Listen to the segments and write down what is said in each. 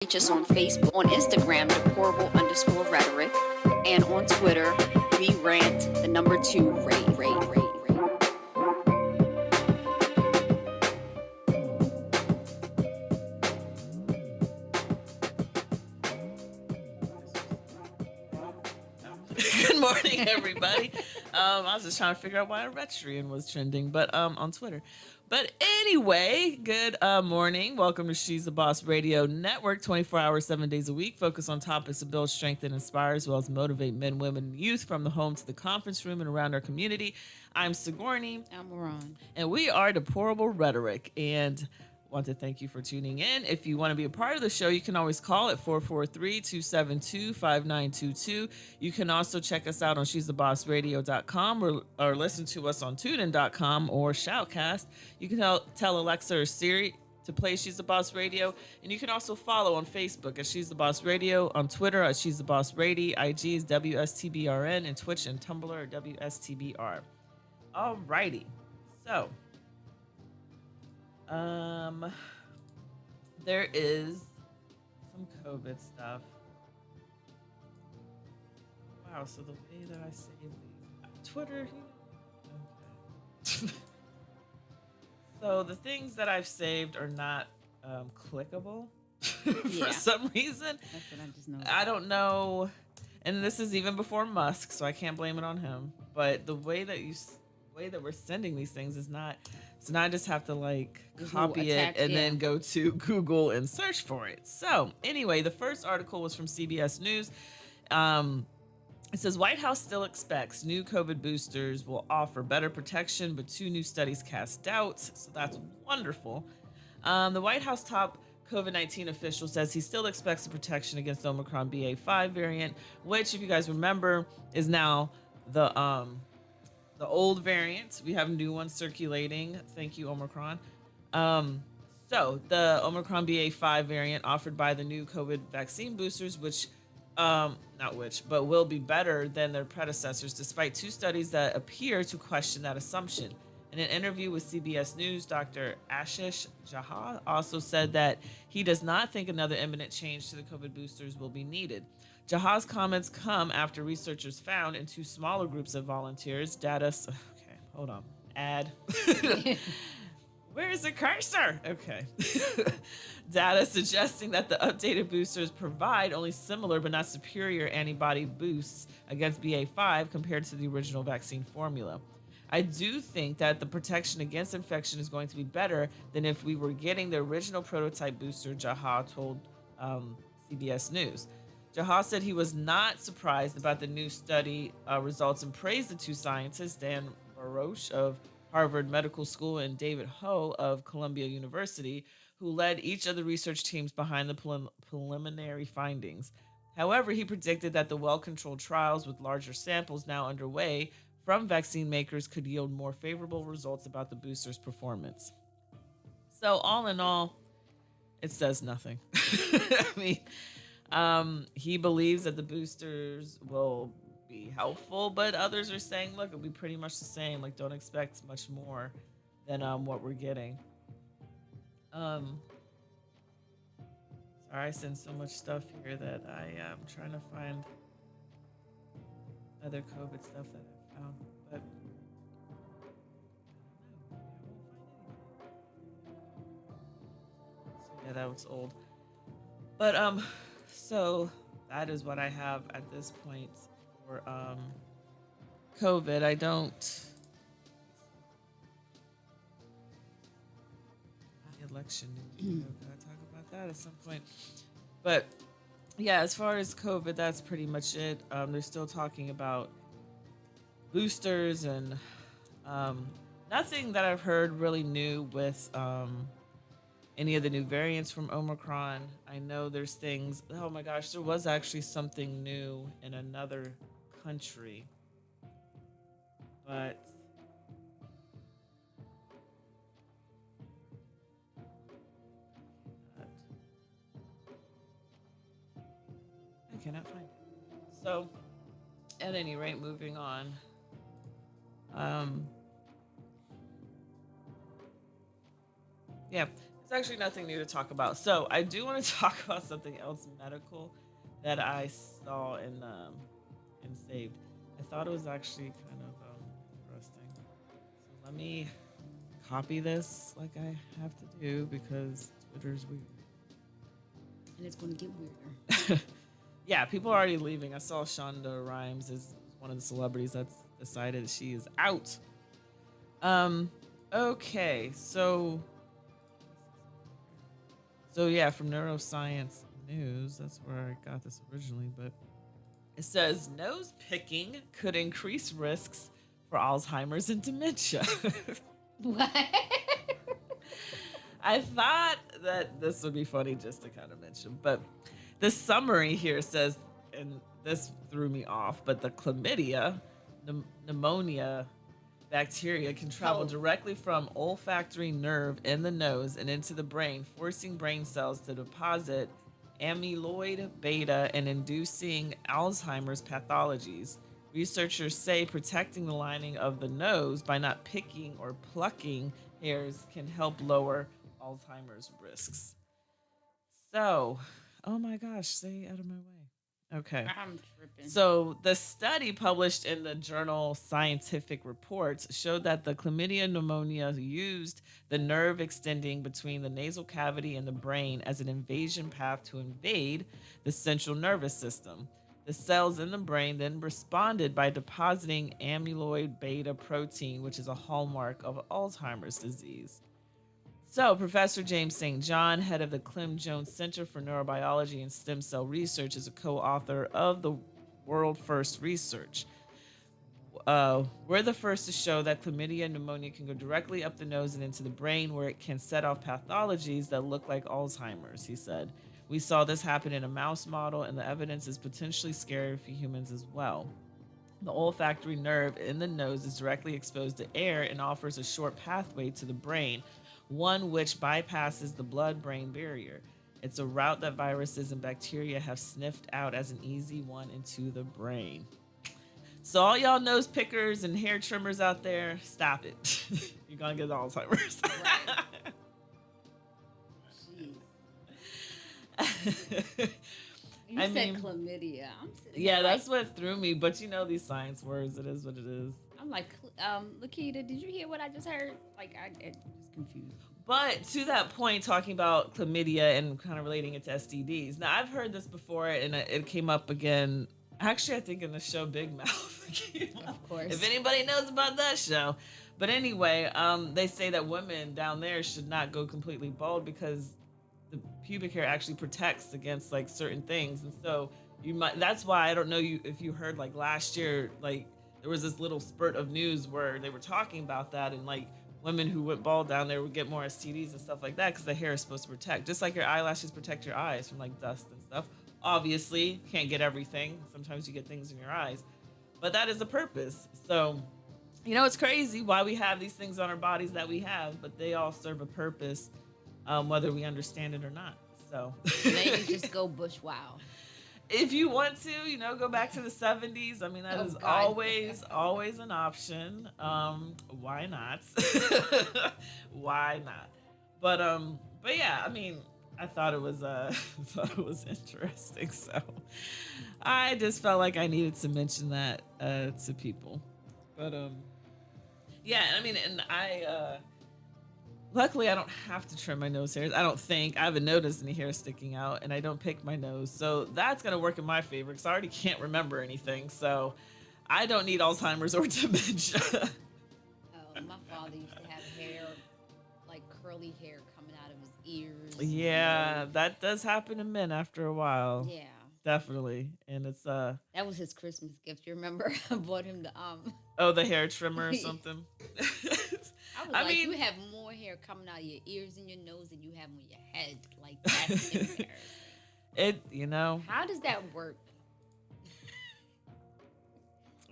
Reach us on Facebook, on Instagram, deplorable_rhetoric, and on Twitter, we rant the number 2 rate. Good morning, everybody. I was just trying to figure out why a Retrian was trending, but on Twitter. But anyway, good morning. Welcome to She's the Boss Radio Network, 24 hours, 7 days a week. Focus on topics to build, strengthen, inspire, as well as motivate men, women, and youth from the home to the conference room and around our community. I'm Sigourney. I'm Ron. And we are Deplorable Rhetoric. And want to thank you for tuning in. If you want to be a part of the show, you can always call at 443-272-5922. You can also check us out on she'sthebossradio.com or listen to us on tunein.com or Shoutcast. You can tell Alexa or Siri to play She's the Boss Radio. And you can also follow on Facebook at She's the Boss Radio, on Twitter at She's the Boss Radio, IG is WSTBRN, and Twitch and Tumblr are WSTBR. Alrighty. So there is some COVID stuff. Wow, so the way that I save these, Twitter. Okay. So the things that I've saved are not clickable for some reason. That's what I just know. I don't know, and this is even before Musk, so I can't blame it on him. But the way that we're sending these things is not. So now I just have to copy it and then go to Google and search for it. So anyway, the first article was from CBS News. It says White House still expects new COVID boosters will offer better protection, but 2 new studies cast doubts. So that's wonderful. The White House top COVID-19 official says he still expects the protection against the Omicron BA.5 variant, which, if you guys remember, is now the old variant. We have new ones circulating. Thank you, Omicron. So the Omicron BA.5 variant offered by the new COVID vaccine boosters, but will be better than their predecessors, despite 2 studies that appear to question that assumption. In an interview with CBS News, Dr. Ashish Jha also said that he does not think another imminent change to the COVID boosters will be needed. Jaha's comments come after researchers found in 2 smaller groups of volunteers Where is the cursor? Okay. Data suggesting that the updated boosters provide only similar but not superior antibody boosts against BA.5 compared to the original vaccine formula. I do think that the protection against infection is going to be better than if we were getting the original prototype booster, Jha told CBS News. Jha said he was not surprised about the new study results and praised the 2 scientists, Dan Barouche of Harvard Medical School and David Ho of Columbia University, who led each of the research teams behind the preliminary findings. However, he predicted that the well-controlled trials with larger samples now underway from vaccine makers could yield more favorable results about the booster's performance. So all in all, it says nothing. I mean, he believes that the boosters will be helpful, but others are saying, look, it'll be pretty much the same. Don't expect much more than what we're getting. Sorry, I sent so much stuff here that I am trying to find other COVID stuff that I found, but so yeah, that was old. But so that is what I have at this point for COVID. I don't. The election news. Can I talk about that at some point? But yeah, as far as COVID, that's pretty much it. They're still talking about boosters and nothing that I've heard really new with any of the new variants from Omicron. I know there's things. Oh my gosh, there was actually something new in another country, but I cannot find it. So, at any rate, moving on. Yeah. It's actually nothing new to talk about. So I do want to talk about something else medical that I saw and saved. I thought it was actually kind of interesting. So let me copy this like I have to do because Twitter's weird. And it's going to get weirder. Yeah, people are already leaving. I saw Shonda Rhimes is one of the celebrities that's decided she is out. Um, okay, so yeah, from Neuroscience News, that's where I got this originally, but it says nose picking could increase risks for Alzheimer's and dementia. What? I thought that this would be funny just to kind of mention, but the summary here says, and this threw me off, but the chlamydia, pneumonia bacteria can travel Oh. directly from olfactory nerve in the nose and into the brain, forcing brain cells to deposit amyloid beta and inducing Alzheimer's pathologies. Researchers say protecting the lining of the nose by not picking or plucking hairs can help lower Alzheimer's risks. So, oh my gosh, stay out of my way. Okay. I'm tripping. So, the study published in the journal Scientific Reports showed that the chlamydia pneumonia used the nerve extending between the nasal cavity and the brain as an invasion path to invade the central nervous system. The cells in the brain then responded by depositing amyloid beta protein, which is a hallmark of Alzheimer's disease. So, Professor James St. John, head of the Clem Jones Center for Neurobiology and Stem Cell Research, is a co author of the world first research. We're the first to show that chlamydia pneumonia can go directly up the nose and into the brain, where it can set off pathologies that look like Alzheimer's, he said. We saw this happen in a mouse model, and the evidence is potentially scary for humans as well. The olfactory nerve in the nose is directly exposed to air and offers a short pathway to the brain, one which bypasses the blood brain barrier. It's a route that viruses and bacteria have sniffed out as an easy one into the brain. So, all y'all nose pickers and hair trimmers out there, stop it. You're going to get Alzheimer's. Right. Jeez. You I said mean, chlamydia. I'm sitting yeah, here that's like, what threw me. But you know these science words. It is what it is. I'm like, Lakita, did you hear what I just heard? Like, I just confused. But to that point, talking about chlamydia and kind of relating it to STDs. Now, I've heard this before, and it came up again. Actually, I think in the show Big Mouth. Of course. If anybody knows about that show. But anyway, they say that women down there should not go completely bald because the pubic hair actually protects against like certain things, and so you might. That's why I don't know if you heard like last year, like there was this little spurt of news where they were talking about that, and like women who went bald down there would get more STDs and stuff like that because the hair is supposed to protect, just like your eyelashes protect your eyes from like dust and stuff. Obviously, can't get everything. Sometimes you get things in your eyes, but that is the purpose. So, you know, it's crazy why we have these things on our bodies that we have, but they all serve a purpose, whether we understand it or not. So Maybe just go bush wild. if you want to, you know, go back to the 70s. I mean, that is God. always an option. Why not? Why not? But yeah, I mean, I thought it was thought it was interesting. So I just felt like I needed to mention that to people. But yeah, I mean, and I luckily I don't have to trim my nose hairs. I don't think I haven't noticed any hair sticking out, and I don't pick my nose, so that's gonna work in my favor because I already can't remember anything. So I don't need Alzheimer's or dementia. Oh, my father used to have hair, like curly hair coming out of his ears. Yeah, that does happen to men after a while. Yeah. Definitely. And it's That was his Christmas gift. You remember? I bought him the oh, the hair trimmer or something. I was I like, mean, you have more hair coming out of your ears and your nose than you have on your head. Like that's embarrassing. it, you know, How does that work?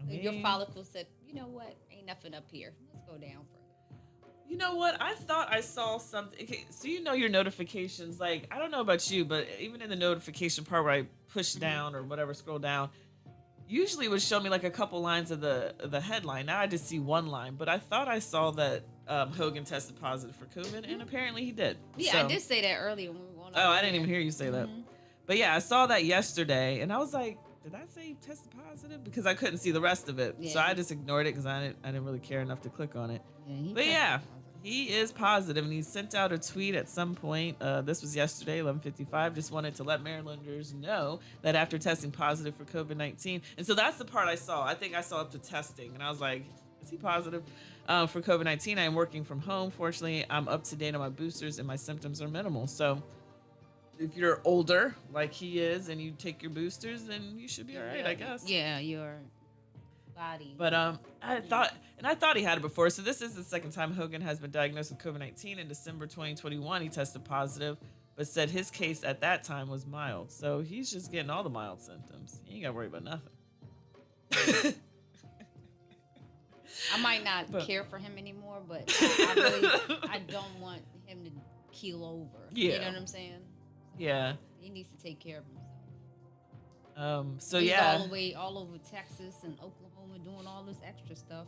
I Your mean, follicle said, you know what? Ain't nothing up here. Let's go down further. you know what? I thought I saw something. Okay, so you know your notifications. Like I don't know about you, but even in the notification part where I push down or whatever, scroll down, usually it would show me like a couple lines of the headline. Now I just see one line, but I thought I saw that Hogan tested positive for COVID, and apparently he did. Yeah, So, I did say that earlier when we were on. oh, I didn't even hear you say that. But yeah, I saw that yesterday, and I was like, did I say he tested positive? Because I couldn't see the rest of it, so I just ignored it because I didn't really care enough to click on it. But yeah, he is positive, and he sent out a tweet at some point. This was yesterday, 11:55. Just wanted to let Marylanders know that after testing positive for COVID-19, and so that's the part I saw. I think I saw up to testing, and I was like, is he positive for COVID-19? I am working from home. Fortunately, I'm up to date on my boosters, and my symptoms are minimal. So if you're older, like he is, and you take your boosters, then you should be all right, I guess. Yeah, your body. But I thought he had it before. So this is the second time Hogan has been diagnosed with COVID-19. In December 2021, he tested positive, but said his case at that time was mild. So he's just getting all the mild symptoms. He ain't got to worry about nothing. I might not care for him anymore, but I don't want him to keel over. Yeah. You know what I'm saying? Yeah. He needs to take care of himself. So he's yeah, all over Texas and Oklahoma doing all this extra stuff.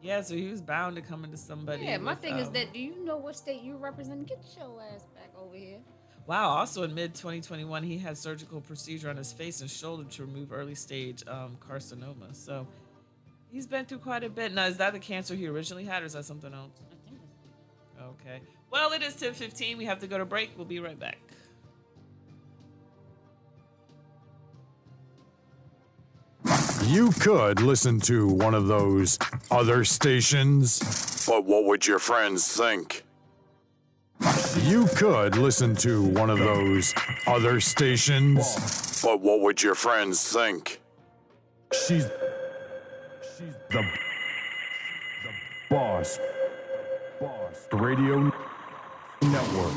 Yeah, so he was bound to come into somebody. Yeah, my thing is that, do you know what state you represent? Get your ass back over here. Wow. Also in mid-2021, he had surgical procedure on his face and shoulder to remove early stage carcinoma. So he's been through quite a bit. Now, is that the cancer he originally had, or is that something else? I think so. Okay. Well, it is 10:15. We have to go to break. We'll be right back. You could listen to one of those other stations, but what would your friends think? You could listen to one of those other stations, but what would your friends think? She's the boss. Radio Network.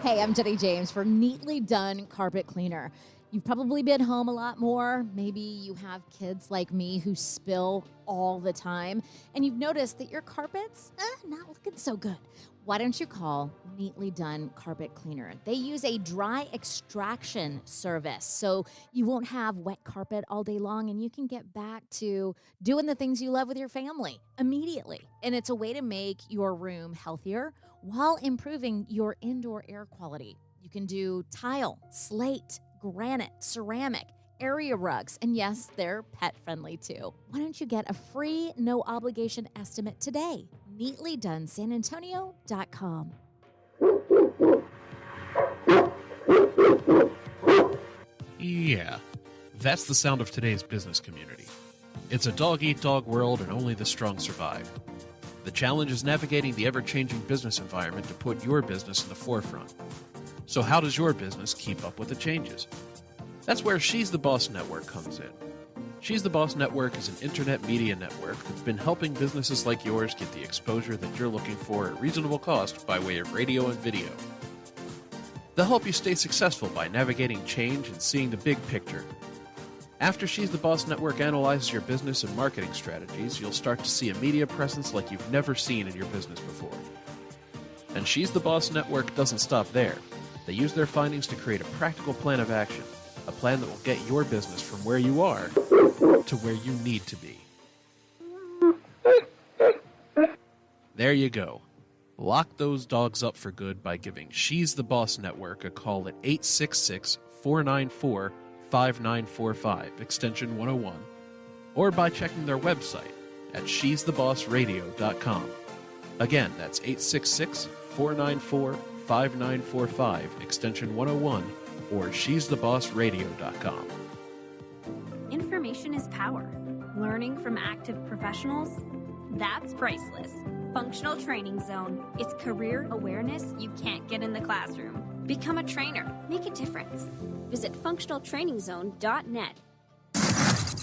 Hey, I'm Jenny James for Neatly Done Carpet Cleaner. You've probably been home a lot more. Maybe you have kids like me who spill all the time, and you've noticed that your carpet's not looking so good. Why don't you call Neatly Done Carpet Cleaner? They use a dry extraction service, so you won't have wet carpet all day long, and you can get back to doing the things you love with your family immediately. And it's a way to make your room healthier while improving your indoor air quality. You can do tile, slate, granite, ceramic, area rugs, and yes, they're pet friendly too. Why don't you get a free, no obligation estimate today? NeatlyDoneSanAntonio.com. Yeah, that's the sound of today's business community. It's a dog-eat-dog world, and only the strong survive. The challenge is navigating the ever-changing business environment to put your business in the forefront. So how does your business keep up with the changes? That's where She's the Boss Network comes in. She's the Boss Network is an internet media network that's been helping businesses like yours get the exposure that you're looking for at reasonable cost by way of radio and video. They'll help you stay successful by navigating change and seeing the big picture. After She's the Boss Network analyzes your business and marketing strategies, you'll start to see a media presence like you've never seen in your business before. And She's the Boss Network doesn't stop there. They use their findings to create a practical plan of action, a plan that will get your business from where you are to where you need to be. There you go. Lock those dogs up for good by giving She's the Boss Network a call at 866-494-5945, extension 101, or by checking their website at she'sthebossradio.com. Again, that's 866-494-5945, extension 101, or she'sthebossradio.com. Information is power. Learning from active professionals? That's priceless. Functional Training Zone. It's career awareness you can't get in the classroom. Become a trainer. Make a difference. Visit functionaltrainingzone.net.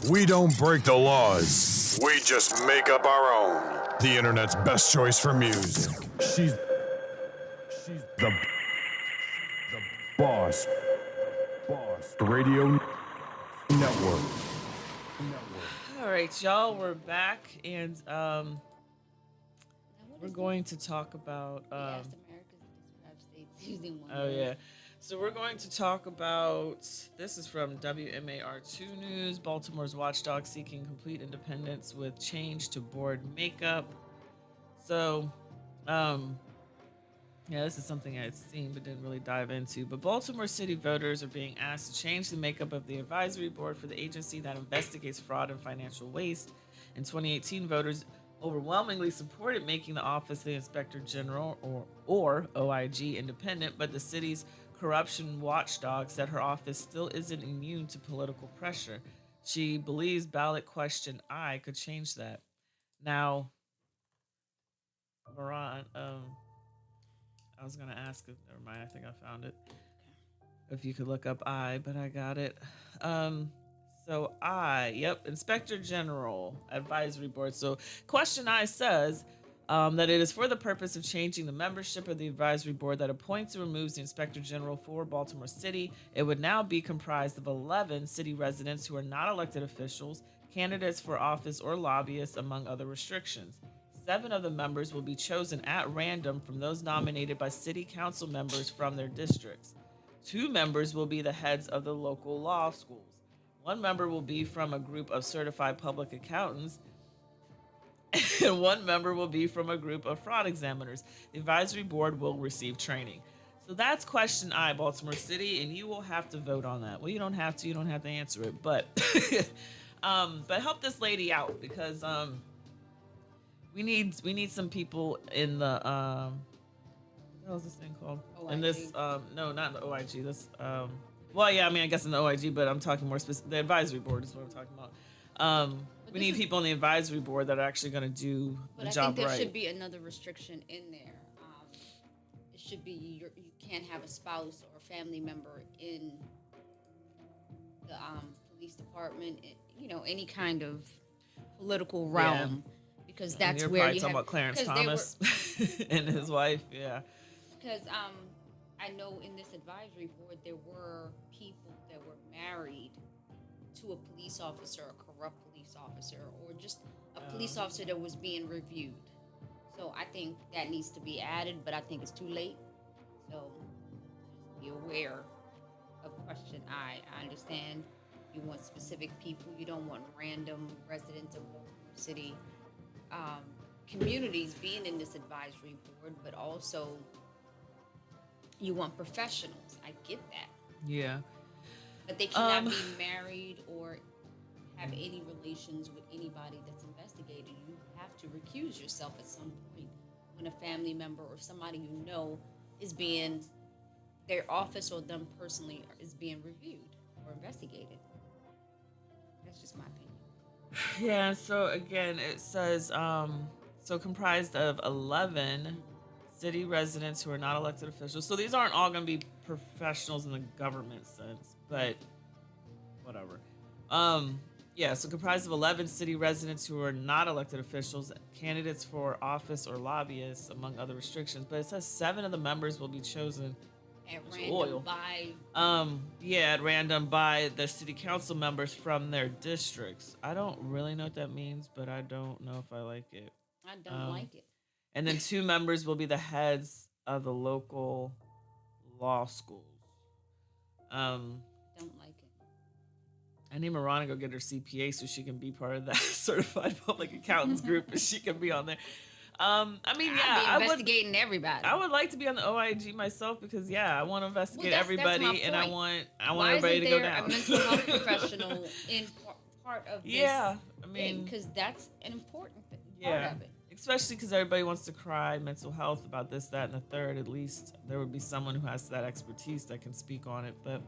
We don't break the laws. We just make up our own. The internet's best choice for music. She's the boss. Radio Network. All right, y'all, we're back, and we're going to talk about. He asked America's to describe states using one Oh word. yeah. So we're going to talk about, this is from WMAR2 News, Baltimore's watchdog seeking complete independence with change to board makeup. So, yeah, this is something I had seen but didn't really dive into. But Baltimore City voters are being asked to change the makeup of the advisory board for the agency that investigates fraud and financial waste. In 2018, voters overwhelmingly supported making the office of the Inspector General or OIG independent, but the city's corruption watchdog said her office still isn't immune to political pressure. She believes ballot question I could change that. Now, Moran, I was gonna ask if never mind, I think I found it. If you could look up I, but I got it. So Inspector General Advisory Board. So question I says that it is for the purpose of changing the membership of the advisory board that appoints and removes the Inspector General for Baltimore City. It would now be comprised of 11 city residents who are not elected officials, candidates for office, or lobbyists, among other restrictions. 7 of the members will be chosen at random from those nominated by city council members from their districts. 2 members will be the heads of the local law schools. 1 member will be from a group of certified public accountants, and 1 member will be from a group of fraud examiners. The advisory board will receive training. So that's question I, Baltimore City, and you will have to vote on that. Well, you don't have to answer it, but help this lady out because we need some people in the what was this thing called? OIG. In this no, not the OIG. This well, yeah, I mean, I guess in the OIG, but I'm talking more specific. The advisory board is what I'm talking about. We need people on the advisory board that are actually going to do the But job I think there right. should be another restriction in there. It should be you can't have a spouse or a family member in the police department. Any kind of political realm, because And that's you're where probably you talking have about Clarence 'cause they Thomas and his wife. Yeah. Because I know in this advisory board there were people that were married to a police officer, a corrupt police officer, or just a police officer that was being reviewed. So I think that needs to be added, but I think it's too late. So just be aware of question I. I understand you want specific people. You don't want random residents of Baltimore City communities being in this advisory board, but also you want professionals. I get that. Yeah. But they cannot be married or have any relations with anybody that's investigated. You have to recuse yourself at some point when a family member or somebody you know is being, their office or them personally is being reviewed or investigated. That's just my opinion. Yeah, so again, it says so comprised of 11 city residents who are not elected officials. So these aren't all going to be professionals in the government sense, but whatever. Yeah, so comprised of 11 city residents who are not elected officials, candidates for office or lobbyists, among other restrictions. But it says 7 of the members will be chosen At It's random oil. by at random by the city council members from their districts. I don't really know what that means, but I don't know if I like it. I don't like it. And then 2 members will be the heads of the local law schools. Don't like it. I need Marana to go get her CPA so she can be part of that certified public accountants group and she can be on there. I mean, yeah, I'd be investigating everybody. I would like to be on the OIG myself because I want to investigate that's everybody my and I point. want Why everybody isn't to go there down. a mental health professional in part of this? Yeah, I mean, because that's an important part yeah, of it. especially because everybody wants to cry mental health about this, that, and the third. At least there would be someone who has that expertise that can speak on it. But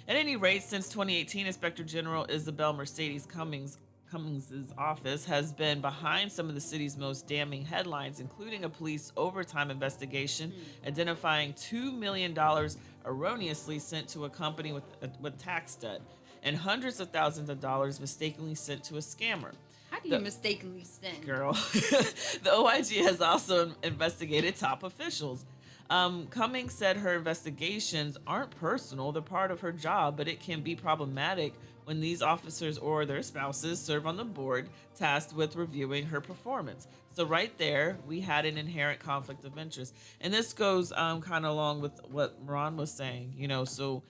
at any rate, since 2018, Inspector General Isabel Mercedes Cummings's office has been behind some of the city's most damning headlines, including a police overtime investigation identifying $2 million erroneously sent to a company with tax debt and hundreds of thousands of dollars mistakenly sent to a scammer. How do you mistakenly send? Girl. The OIG has also investigated top officials. Cummings said her investigations aren't personal, they're part of her job, but it can be problematic when these officers or their spouses serve on the board tasked with reviewing her performance. So right there, we had an inherent conflict of interest. And this goes kind of along with what Ron was saying, so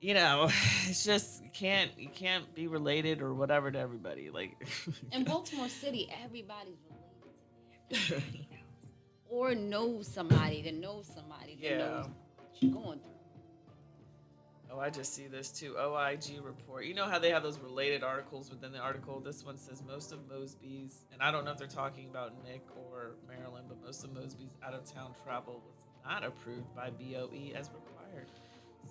it's just you can't be related or whatever to everybody. Like In Baltimore City, everybody's related to or know somebody that knows somebody that Yeah. knows what you're going through. Oh, I just see this too. OIG report. You know how they have those related articles within the article? This one says most of Mosby's, and I don't know if they're talking about Nick or Maryland, but most of Mosby's out of town travel was not approved by BOE as required.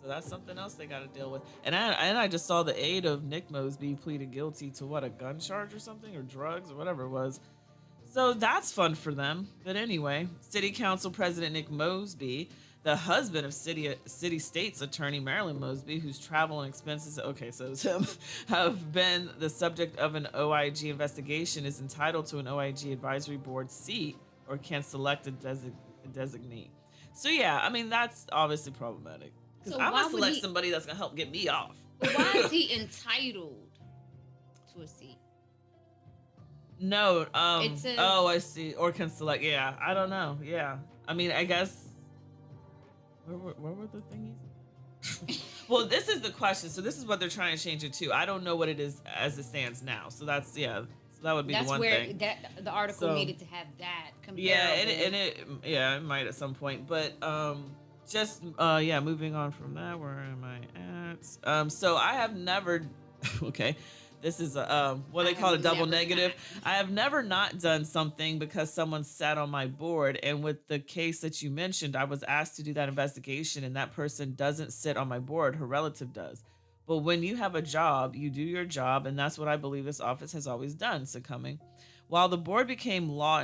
So that's something else they got to deal with. And I just saw the aide of Nick Mosby pleaded guilty to what, a gun charge or something, or drugs or whatever it was. So that's fun for them. But anyway, City Council President Nick Mosby, the husband of City State's attorney Marilyn Mosby, whose travel and expenses, okay, so it's him, have been the subject of an OIG investigation, is entitled to an OIG advisory board seat or can select a designee. So yeah, I mean, that's obviously problematic. Because So I'm why going to would select he- somebody that's going to help get me off. But why is he entitled to a seat? No, It says- oh, I see. Or can select. Yeah, I don't know. Yeah, I mean, I guess. Where were the thingies? Well, this is the question. So this is what they're trying to change it to. I don't know what it is as it stands now. So that's So that would be That's the one where thing. the article So- needed to have that comparable. Yeah, it might at some point, but moving on from that, where am I at? So I have never okay, this is a what they I call a have double never negative. not. I have never not done something because someone sat on my board, and with the case that you mentioned, I was asked to do that investigation, and that person doesn't sit on my board, her relative does. But when you have a job, you do your job, and that's what I believe this office has always done, succumbing. While the board became law